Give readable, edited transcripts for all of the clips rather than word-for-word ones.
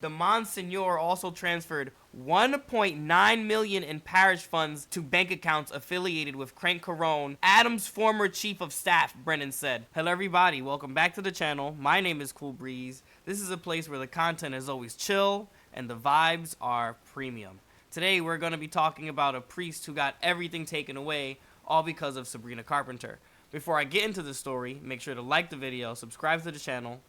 The Monsignor also transferred $1.9 million in parish funds to bank accounts affiliated with Crank Carone, Adams' former chief of staff, Brennan said. Hello everybody, welcome back to the channel. My name is Cool Breeze. This is a place where the content is always chill and the vibes are premium. Today we're going to be talking about a priest who got everything taken away, all because of Sabrina Carpenter. Before I get into the story, make sure to like the video, subscribe to the channel.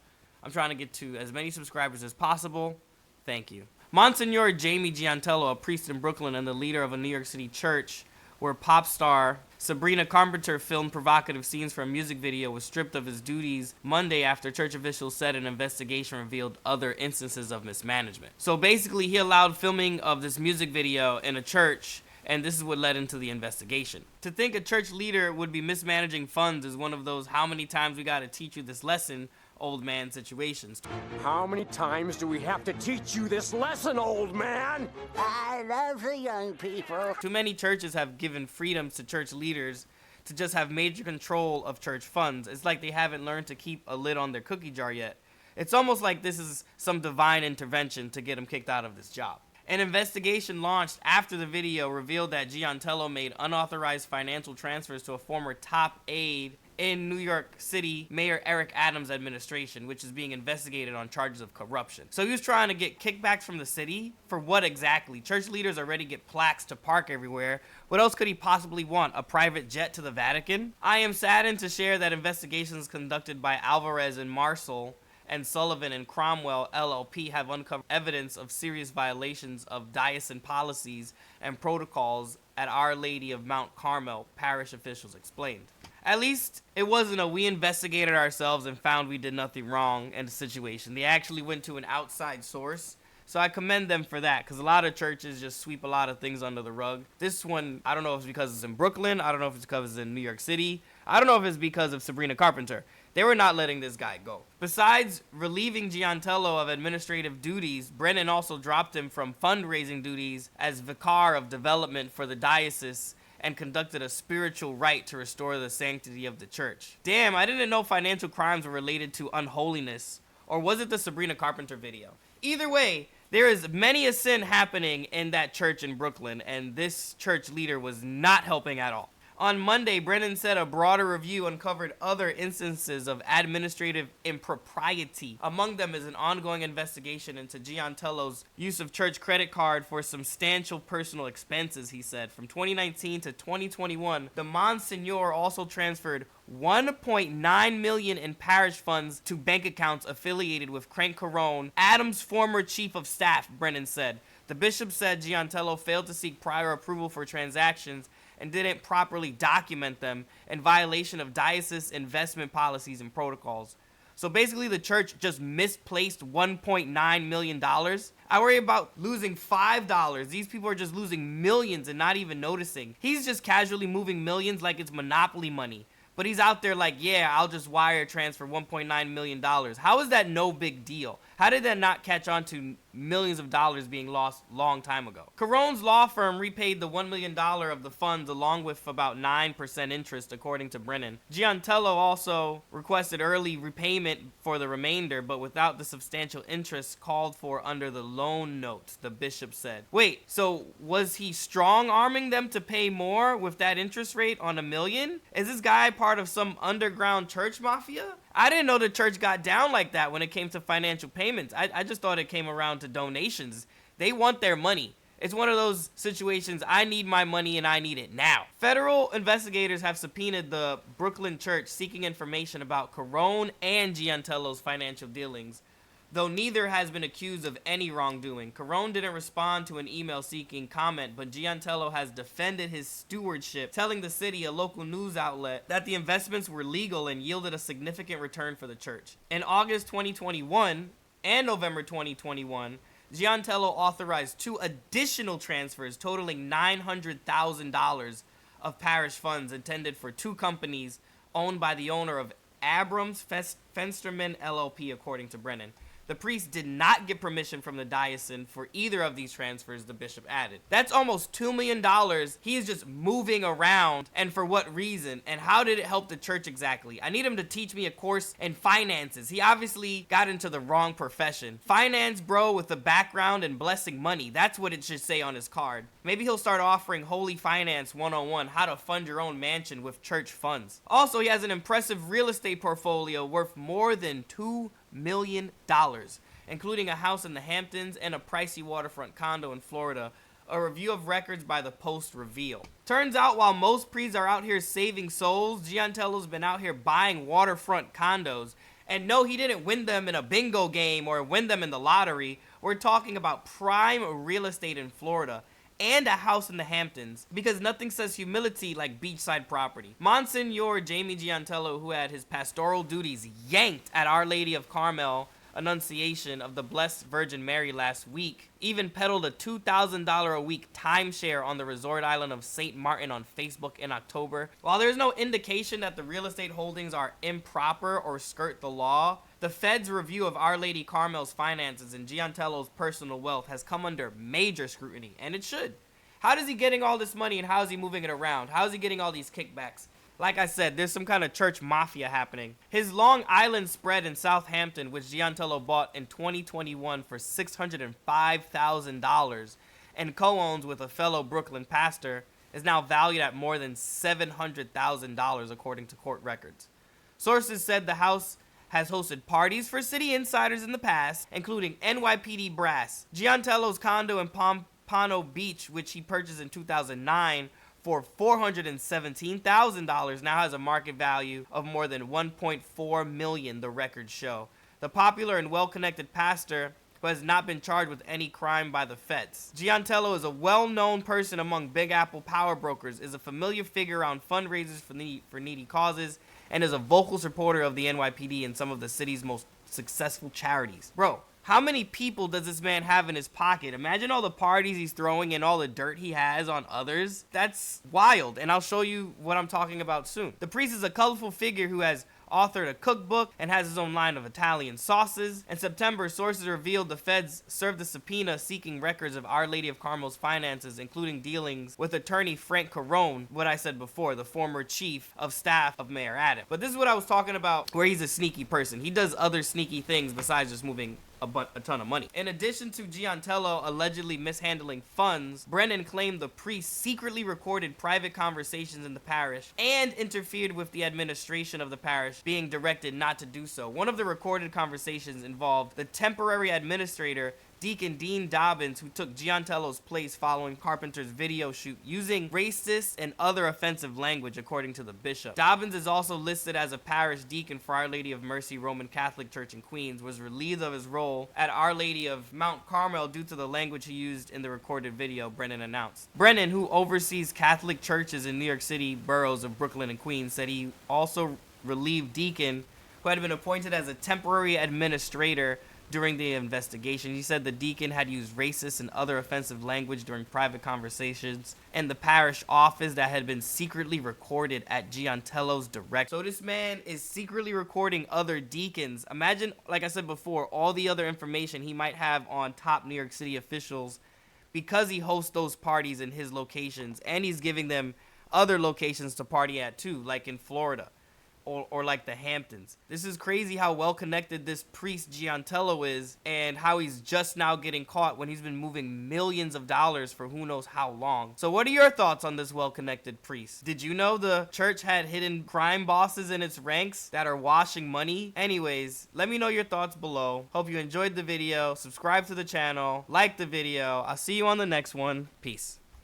I'm trying to get to as many subscribers as possible. Thank you. Monsignor Jamie Gigantiello, a priest in Brooklyn and the leader of a New York City church where pop star Sabrina Carpenter filmed provocative scenes for a music video, was stripped of his duties Monday after church officials said an investigation revealed other instances of mismanagement. So basically, he allowed filming of this music video in a church, and this is what led into the investigation. To think a church leader would be mismanaging funds is one of those how many times we gotta teach you this lesson old man situations. How many times do we have to teach you this lesson, old man? I love the young people. Too many churches have given freedoms to church leaders to just have major control of church funds. It's like they haven't learned to keep a lid on their cookie jar yet. It's almost like this is some divine intervention to get them kicked out of this job. An investigation launched after the video revealed that Gigantiello made unauthorized financial transfers to a former top aide in New York City Mayor Eric Adams' administration, which is being investigated on charges of corruption. So he was trying to get kickbacks from the city? For what exactly? Church leaders already get plaques to park everywhere. What else could he possibly want? A private jet to the Vatican? I am saddened to share that investigations conducted by Alvarez and Marshall and Sullivan and Cromwell LLP have uncovered evidence of serious violations of diocesan policies and protocols at Our Lady of Mount Carmel, parish officials explained. At least it wasn't a we investigated ourselves and found we did nothing wrong in the situation. They actually went to an outside source. So I commend them for that, because a lot of churches just sweep a lot of things under the rug. This one, I don't know if it's because it's in Brooklyn. I don't know if it's because it's in New York City. I don't know if it's because of Sabrina Carpenter. They were not letting this guy go. Besides relieving Gigantiello of administrative duties, Brennan also dropped him from fundraising duties as vicar of development for the diocese and conducted a spiritual rite to restore the sanctity of the church. Damn, I didn't know financial crimes were related to unholiness. Or was it the Sabrina Carpenter video? Either way, there is many a sin happening in that church in Brooklyn, and this church leader was not helping at all. On Monday, Brennan said a broader review uncovered other instances of administrative impropriety. Among them is an ongoing investigation into Gigantiello's use of church credit card for substantial personal expenses, he said. From 2019 to 2021, the Monsignor also transferred $1.9 million in parish funds to bank accounts affiliated with Crank Carone, Adams' former chief of staff, Brennan said. The bishop said Gigantiello failed to seek prior approval for transactions and didn't properly document them in violation of diocese investment policies and protocols. So basically the church just misplaced $1.9 million. I worry about losing $5. These people are just losing millions and not even noticing. He's just casually moving millions like it's monopoly money. But he's out there like, yeah, I'll just wire transfer $1.9 million. How is that no big deal? How did that not catch on to millions of dollars being lost long time ago? Carone's law firm repaid the $1 million of the funds along with about 9% interest, according to Brennan. Gigantiello also requested early repayment for the remainder, but without the substantial interest called for under the loan notes, the bishop said. Wait, so was he strong-arming them to pay more with that interest rate on $1 million? Is this guy part of some underground church mafia? I didn't know the church got down like that when it came to financial payments. I just thought it came around to donations. They want their money. It's one of those situations, I need my money and I need it now. Federal investigators have subpoenaed the Brooklyn church seeking information about Carone and Gigantiello's financial dealings, though neither has been accused of any wrongdoing. Carone didn't respond to an email seeking comment, but Gigantiello has defended his stewardship, telling the city, a local news outlet, that the investments were legal and yielded a significant return for the church. In August 2021 and November 2021, Gigantiello authorized 2 additional transfers totaling $900,000 of parish funds intended for 2 companies owned by the owner of Abrams Fensterman LLP, according to Brennan. The priest did not get permission from the diocese for either of these transfers, the bishop added. That's almost $2 million he is just moving around, and for what reason? And how did it help the church exactly? I need him to teach me a course in finances. He obviously got into the wrong profession. Finance bro with a background in blessing money. That's what it should say on his card. Maybe he'll start offering Holy Finance 101, how to fund your own mansion with church funds. Also, he has an impressive real estate portfolio worth more than $2 million, including a house in the Hamptons and a pricey waterfront condo in Florida. A review of records by the Post reveal. Turns out while most priests are out here saving souls, Gigantiello's been out here buying waterfront condos. And no, he didn't win them in a bingo game or win them in the lottery. We're talking about prime real estate in Florida and a house in the Hamptons, because nothing says humility like beachside property. Monsignor Jamie Gigantiello, who had his pastoral duties yanked at Our Lady of Carmel Annunciation of the Blessed Virgin Mary last week, even peddled a $2,000 a week timeshare on the resort island of St. Martin on Facebook in October. While there's no indication that the real estate holdings are improper or skirt the law, the Fed's review of Our Lady Carmel's finances and Gigantiello's personal wealth has come under major scrutiny, and it should. How is he getting all this money, and how is he moving it around? How is he getting all these kickbacks? Like I said, there's some kind of church mafia happening. His Long Island spread in Southampton, which Gigantiello bought in 2021 for $605,000 and co-owns with a fellow Brooklyn pastor, is now valued at more than $700,000 according to court records. Sources said the house has hosted parties for city insiders in the past, including NYPD brass. Gigantiello's condo in Pompano Beach, which he purchased in 2009, for $417,000, now has a market value of more than $1.4 million, the records show. The popular and well-connected pastor, who has not been charged with any crime by the feds. Gigantiello is a well-known person among Big Apple power brokers, is a familiar figure around fundraisers for needy causes, and is a vocal supporter of the NYPD and some of the city's most successful charities. Bro, how many people does this man have in his pocket? Imagine all the parties he's throwing and all the dirt he has on others. That's wild, and I'll show you what I'm talking about soon. The priest is a colorful figure who has authored a cookbook and has his own line of Italian sauces. In September, sources revealed the feds served a subpoena seeking records of Our Lady of Carmel's finances, including dealings with attorney Frank Carone, what I said before, the former chief of staff of Mayor Adams. But this is what I was talking about, where he's a sneaky person. He does other sneaky things besides just moving a ton of money. In addition to Gigantiello allegedly mishandling funds, Brennan claimed the priest secretly recorded private conversations in the parish and interfered with the administration of the parish, being directed not to do so. One of the recorded conversations involved the temporary administrator, Deacon Dean Dobbins, who took Gigantiello's place following Carpenter's video shoot, using racist and other offensive language, according to the bishop. Dobbins is also listed as a parish deacon for Our Lady of Mercy Roman Catholic Church in Queens, was relieved of his role at Our Lady of Mount Carmel due to the language he used in the recorded video, Brennan announced. Brennan, who oversees Catholic churches in New York City boroughs of Brooklyn and Queens, said he also relieved Deacon, who had been appointed as a temporary administrator during the investigation. He said the deacon had used racist and other offensive language during private conversations in the parish office that had been secretly recorded at Gigantiello's direct. So this man is secretly recording other deacons. Imagine, like I said before, all the other information he might have on top New York City officials, because he hosts those parties in his locations, and he's giving them other locations to party at too, like in Florida. Or like the Hamptons. This is crazy how well connected this priest Gigantiello is, and how he's just now getting caught when he's been moving millions of dollars for who knows how long. So what are your thoughts on this well-connected priest? Did you know the church had hidden crime bosses in its ranks that are washing money? Anyways, let me know your thoughts below. Hope you enjoyed the video. Subscribe to the channel. Like the video. I'll see you on the next one. Peace.